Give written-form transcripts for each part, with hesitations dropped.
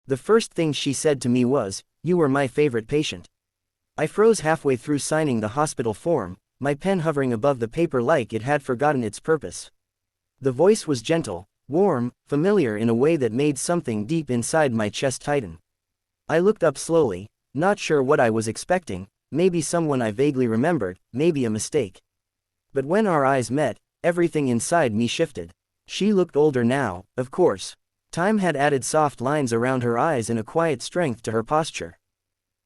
The first thing she said to me was, "You were my favorite patient." I froze halfway through signing the hospital form, my pen hovering above the paper like it had forgotten its purpose. The voice was gentle, warm, familiar in a way that made something deep inside my chest tighten. I looked up slowly, not sure what I was expecting, maybe someone I vaguely remembered, maybe a mistake. But when our eyes met, everything inside me shifted. She looked older now, of course. Time had added soft lines around her eyes and a quiet strength to her posture.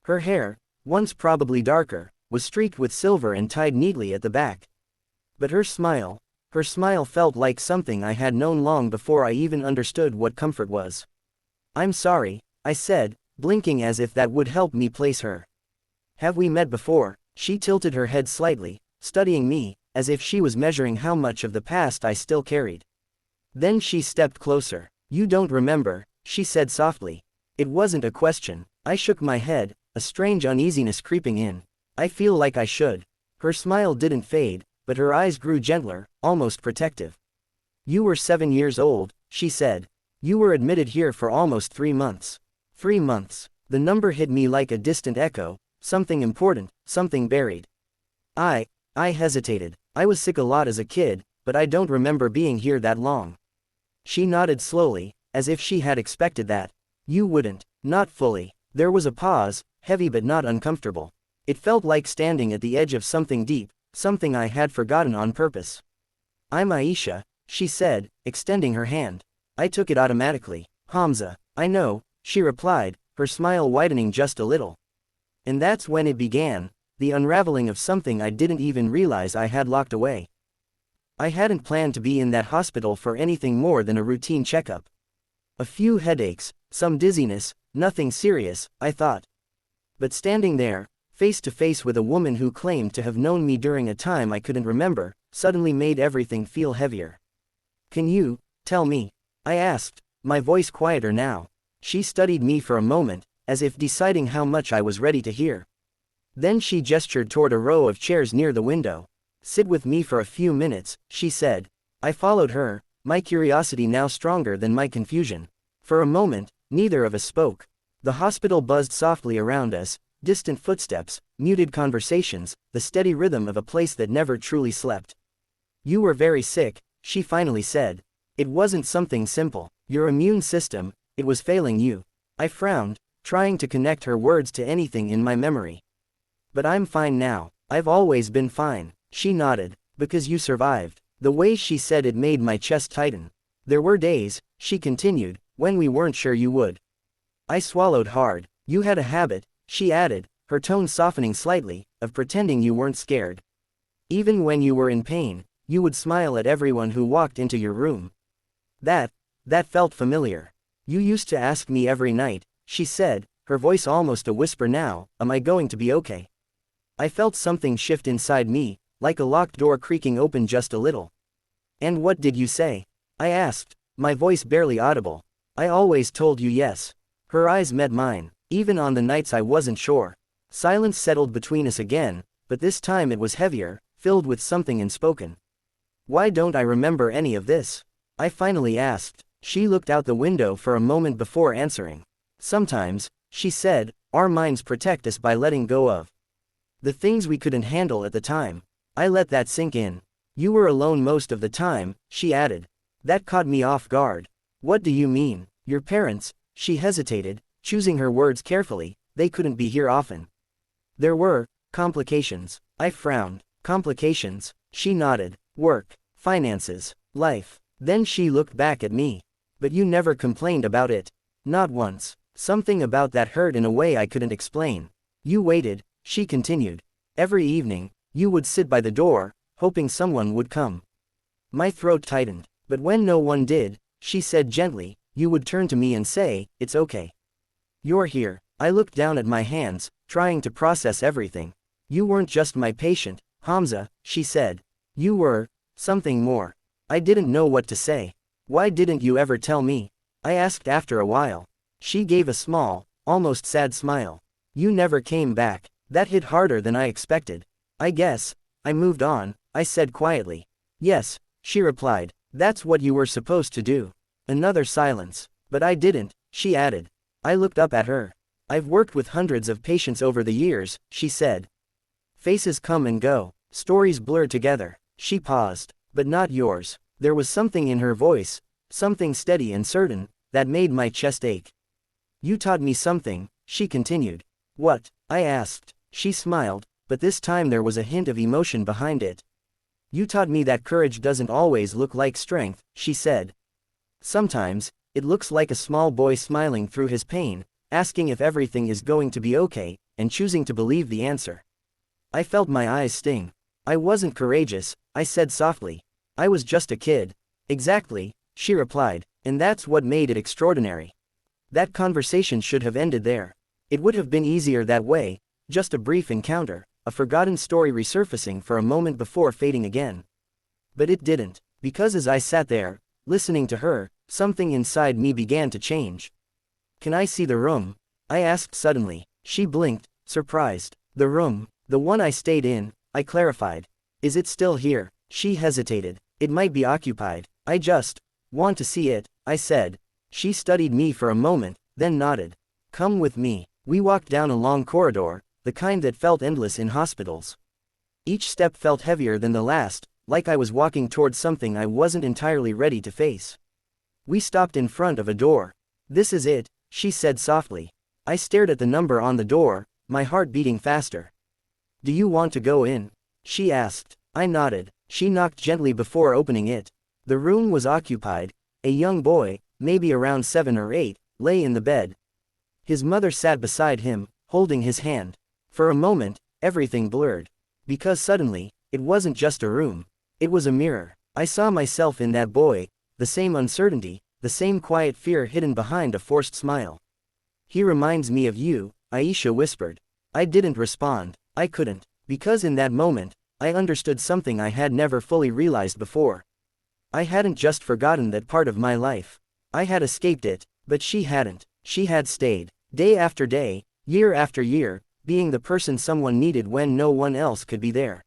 Her hair, once probably darker, was streaked with silver and tied neatly at the back. But her smile felt like something I had known long before I even understood what comfort was. "I'm sorry," I said, blinking as if that would help me place her. "Have we met before?" She tilted her head slightly, studying me, as if she was measuring how much of the past I still carried. Then she stepped closer. "You don't remember," she said softly. It wasn't a question. I shook my head, a strange uneasiness creeping in. "I feel like I should." Her smile didn't fade, but her eyes grew gentler, almost protective. "You were 7 years old," she said. "You were admitted here for almost 3 months. 3 months. The number hit me like a distant echo, something important, something buried. I hesitated. I was sick a lot as a kid, but I don't remember being here that long. She nodded slowly, as if she had expected that. "You wouldn't." "Not fully." There was a pause, heavy but not uncomfortable. It felt like standing at the edge of something deep, something I had forgotten on purpose. "I'm Aisha," she said, extending her hand. I took it automatically. "Hamza." "I know," she replied, her smile widening just a little. And that's when it began, the unraveling of something I didn't even realize I had locked away. I hadn't planned to be in that hospital for anything more than a routine checkup. A few headaches, some dizziness, nothing serious, I thought. But standing there, face to face with a woman who claimed to have known me during a time I couldn't remember, suddenly made everything feel heavier. "Can you tell me?" I asked, my voice quieter now. She studied me for a moment, as if deciding how much I was ready to hear. Then she gestured toward a row of chairs near the window. "Sit with me for a few minutes," she said. I followed her, my curiosity now stronger than my confusion. For a moment, neither of us spoke. The hospital buzzed softly around us, distant footsteps, muted conversations, the steady rhythm of a place that never truly slept. "You were very sick," she finally said. "It wasn't something simple. Your immune system, it was failing you." I frowned, trying to connect her words to anything in my memory. "But I'm fine now. I've always been fine." She nodded. "Because you survived." The way she said it made my chest tighten. "There were days," she continued, "when we weren't sure you would." I swallowed hard. "You had a habit," she added, her tone softening slightly, "of pretending you weren't scared. Even when you were in pain, you would smile at everyone who walked into your room. That felt familiar. You used to ask me every night," she said, her voice almost a whisper now, "Am I going to be okay?" I felt something shift inside me, like a locked door creaking open just a little. "And what did you say?" I asked, my voice barely audible. "I always told you yes." Her eyes met mine, even on the nights I wasn't sure. Silence settled between us again, but this time it was heavier, filled with something unspoken. "Why don't I remember any of this?" I finally asked. She looked out the window for a moment before answering. "Sometimes," she said, "our minds protect us by letting go of the things we couldn't handle at the time." I let that sink in. "You were alone most of the time," she added. That caught me off guard. "What do you mean?" "Your parents," she hesitated, choosing her words carefully, "they couldn't be here often. There were complications." I frowned. "Complications?" She nodded. "Work, finances, life." Then she looked back at me. "But you never complained about it." "Not once." Something about that hurt in a way I couldn't explain. "You waited," she continued. "Every evening, you would sit by the door, hoping someone would come." My throat tightened. "But when no one did," she said gently, "you would turn to me and say, 'It's okay. You're here.'" I looked down at my hands, trying to process everything. "You weren't just my patient, Hamza," she said. "You were something more." I didn't know what to say. "Why didn't you ever tell me?" I asked after a while. She gave a small, almost sad smile. "You never came back." That hit harder than I expected. "I guess I moved on," I said quietly. "Yes," she replied. "That's what you were supposed to do." Another silence. "But I didn't," she added. I looked up at her. I've worked with hundreds of patients over the years, she said. Faces come and go, stories blur together. She paused. But not yours. There was something in her voice, something steady and certain, that made my chest ache. You taught me something, she continued. What? I asked. She smiled, but this time there was a hint of emotion behind it. You taught me that courage doesn't always look like strength, she said. Sometimes, it looks like a small boy smiling through his pain, asking if everything is going to be okay, and choosing to believe the answer. I felt my eyes sting. I wasn't courageous, I said softly. I was just a kid. Exactly, she replied, and that's what made it extraordinary. That conversation should have ended there. It would have been easier that way, just a brief encounter, a forgotten story resurfacing for a moment before fading again. But it didn't, because as I sat there, listening to her, something inside me began to change. Can I see the room? I asked suddenly. She blinked, surprised. The room, the one I stayed in, I clarified. Is it still here? She hesitated. It might be occupied. I just want to see it, I said. She studied me for a moment, then nodded. Come with me. We walked down a long corridor, the kind that felt endless in hospitals. Each step felt heavier than the last, like I was walking towards something I wasn't entirely ready to face. We stopped in front of a door. This is it, she said softly. I stared at the number on the door, my heart beating faster. Do you want to go in? She asked. I nodded. She knocked gently before opening it. The room was occupied. A young boy, maybe around 7 or 8, lay in the bed. His mother sat beside him, holding his hand. For a moment, everything blurred. Because suddenly, it wasn't just a room. It was a mirror. I saw myself in that boy, the same uncertainty, the same quiet fear hidden behind a forced smile. He reminds me of you, Aisha whispered. I didn't respond. I couldn't. Because in that moment, I understood something I had never fully realized before. I hadn't just forgotten that part of my life. I had escaped it, but she hadn't. She had stayed, day after day, year after year, being the person someone needed when no one else could be there.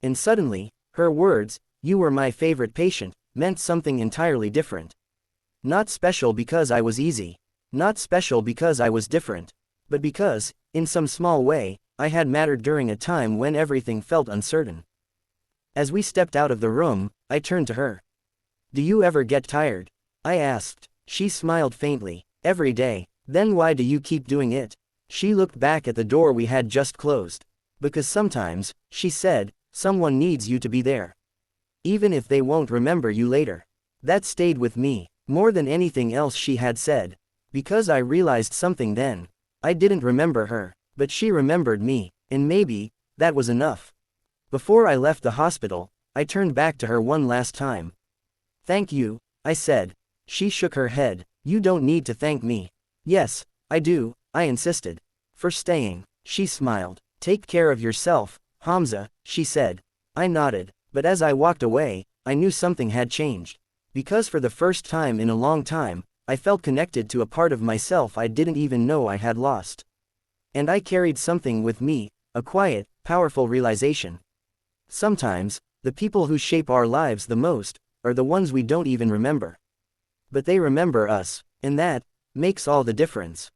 And suddenly, her words, "You were my favorite patient," meant something entirely different. Not special because I was easy. Not special because I was different. But because, in some small way, I had mattered during a time when everything felt uncertain. As we stepped out of the room, I turned to her. Do you ever get tired? I asked. She smiled faintly. Every day. Then why do you keep doing it? She looked back at the door we had just closed. Because sometimes, she said, someone needs you to be there. Even if they won't remember you later. That stayed with me, more than anything else she had said. Because I realized something then. I didn't remember her, but she remembered me, and maybe, that was enough. Before I left the hospital, I turned back to her one last time. Thank you, I said. She shook her head. You don't need to thank me. Yes, I do, I insisted. For staying. She smiled. Take care of yourself, Hamza, she said. I nodded, but as I walked away, I knew something had changed. Because for the first time in a long time, I felt connected to a part of myself I didn't even know I had lost. And I carried something with me, a quiet, powerful realization. Sometimes, the people who shape our lives the most, are the ones we don't even remember. But they remember us, and that makes all the difference.